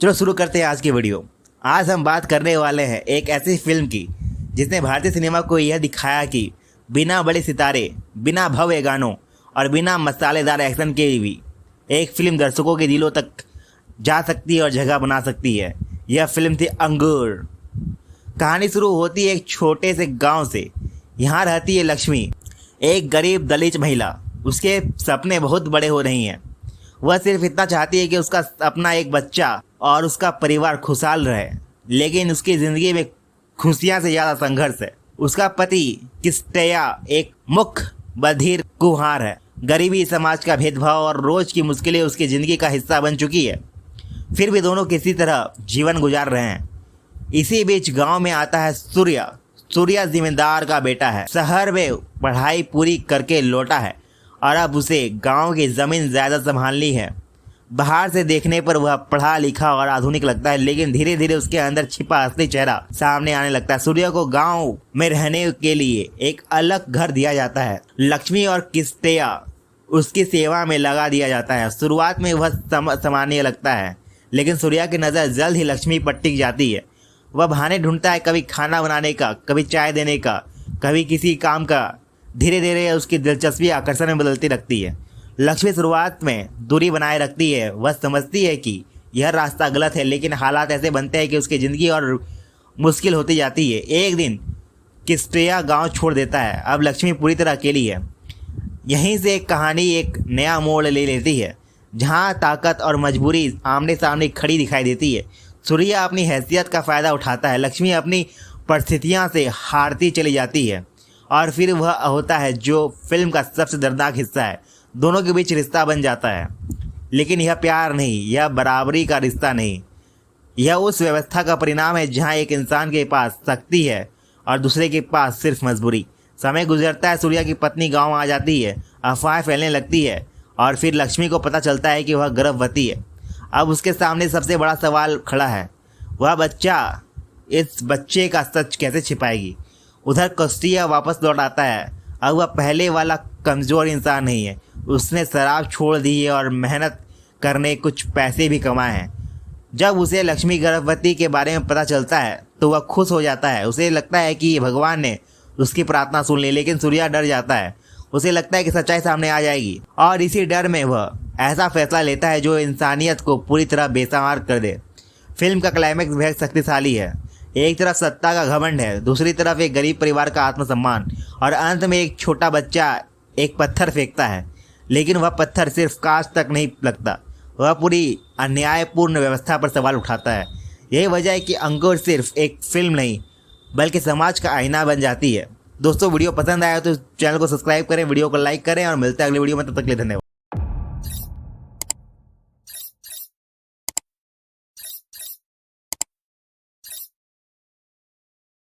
चलो शुरू करते हैं आज की वीडियो। आज हम बात करने वाले हैं एक ऐसी फिल्म की जिसने भारतीय सिनेमा को यह दिखाया कि बिना बड़े सितारे, बिना भव्य गानों और बिना मसालेदार एक्शन के भी एक फिल्म दर्शकों के दिलों तक जा सकती है और जगह बना सकती है। यह फिल्म थी अंगूर। कहानी शुरू होती है एक छोटे से गांव से। यहाँ रहती है लक्ष्मी, एक गरीब दलित महिला। उसके सपने बहुत बड़े हो रही हैं। वह सिर्फ इतना चाहती है कि उसका अपना एक बच्चा और उसका परिवार खुशहाल रहे, लेकिन उसकी ज़िंदगी में खुशियाँ से ज़्यादा संघर्ष है। उसका पति किस्टया एक मुख्य बधिर कुम्हार है। गरीबी, समाज का भेदभाव और रोज़ की मुश्किलें उसकी ज़िंदगी का हिस्सा बन चुकी है। फिर भी दोनों किसी तरह जीवन गुजार रहे हैं। इसी बीच गांव में आता है सूर्या। सूर्या जिम्मेदार का बेटा है। शहर में पढ़ाई पूरी करके लौटा है और अब उसे गांव की ज़मीन जायदाद संभालनी है। बाहर से देखने पर वह पढ़ा लिखा और आधुनिक लगता है, लेकिन धीरे धीरे उसके अंदर छिपा असली चेहरा सामने आने लगता है। सूर्या को गांव में रहने के लिए एक अलग घर दिया जाता है। लक्ष्मी और किस्टया उसकी सेवा में लगा दिया जाता है। शुरुआत में वह सामान्य लगता है, लेकिन सूर्या की नज़र जल्द ही लक्ष्मी पर टिक जाती है। वह बहाने ढूंढता है, कभी खाना बनाने का, कभी चाय देने का, कभी किसी काम का। धीरे धीरे उसकी दिलचस्पी आकर्षण में बदलती लगती है। लक्ष्मी शुरुआत में दूरी बनाए रखती है। वह समझती है कि यह रास्ता गलत है, लेकिन हालात ऐसे बनते हैं कि उसकी ज़िंदगी और मुश्किल होती जाती है। एक दिन किस्टया गांव छोड़ देता है। अब लक्ष्मी पूरी तरह अकेली है। यहीं से एक कहानी एक नया मोड़ ले लेती है, जहां ताकत और मजबूरी आमने सामने खड़ी दिखाई देती है। सूर्या अपनी हैसियत का फ़ायदा उठाता है। लक्ष्मी अपनी परिस्थितियां से हारती चली जाती है। और फिर वह होता है जो फिल्म का सबसे दर्दनाक हिस्सा है। दोनों के बीच रिश्ता बन जाता है, लेकिन यह प्यार नहीं, यह बराबरी का रिश्ता नहीं। यह उस व्यवस्था का परिणाम है जहां एक इंसान के पास शक्ति है और दूसरे के पास सिर्फ मजबूरी। समय गुजरता है। सूर्या की पत्नी गांव आ जाती है। अफवाह फैलने लगती है और फिर लक्ष्मी को पता चलता है कि वह गर्भवती है। अब उसके सामने सबसे बड़ा सवाल खड़ा है, वह बच्चा, इस बच्चे का सच कैसे छिपाएगी। उधर किस्टया वापस लौट आता है। अब वह पहले वाला कमज़ोर इंसान नहीं है। उसने शराब छोड़ दी है और मेहनत करने कुछ पैसे भी कमाए हैं। जब उसे लक्ष्मी गर्भवती के बारे में पता चलता है तो वह खुश हो जाता है। उसे लगता है कि भगवान ने उसकी प्रार्थना सुन ली, लेकिन सूर्या डर जाता है। उसे लगता है कि सच्चाई सामने आ जाएगी और इसी डर में वह ऐसा फैसला लेता है जो इंसानियत को पूरी तरह बेसुमार कर दे। फिल्म का क्लाइमैक्स बेहद शक्तिशाली है। एक तरफ सत्ता का घमंड है, दूसरी तरफ एक गरीब परिवार का आत्मसम्मान, और अंत में एक छोटा बच्चा एक पत्थर फेंकता है, लेकिन वह पत्थर सिर्फ कांच तक नहीं लगता, वह पूरी अन्यायपूर्ण व्यवस्था पर सवाल उठाता है। यही वजह है कि अंकुर सिर्फ एक फिल्म नहीं बल्कि समाज का आईना बन जाती है। दोस्तों, वीडियो पसंद आया तो चैनल को सब्सक्राइब करें, वीडियो को लाइक करें और मिलते हैं अगली वीडियो में। तब तक के लिए धन्यवाद।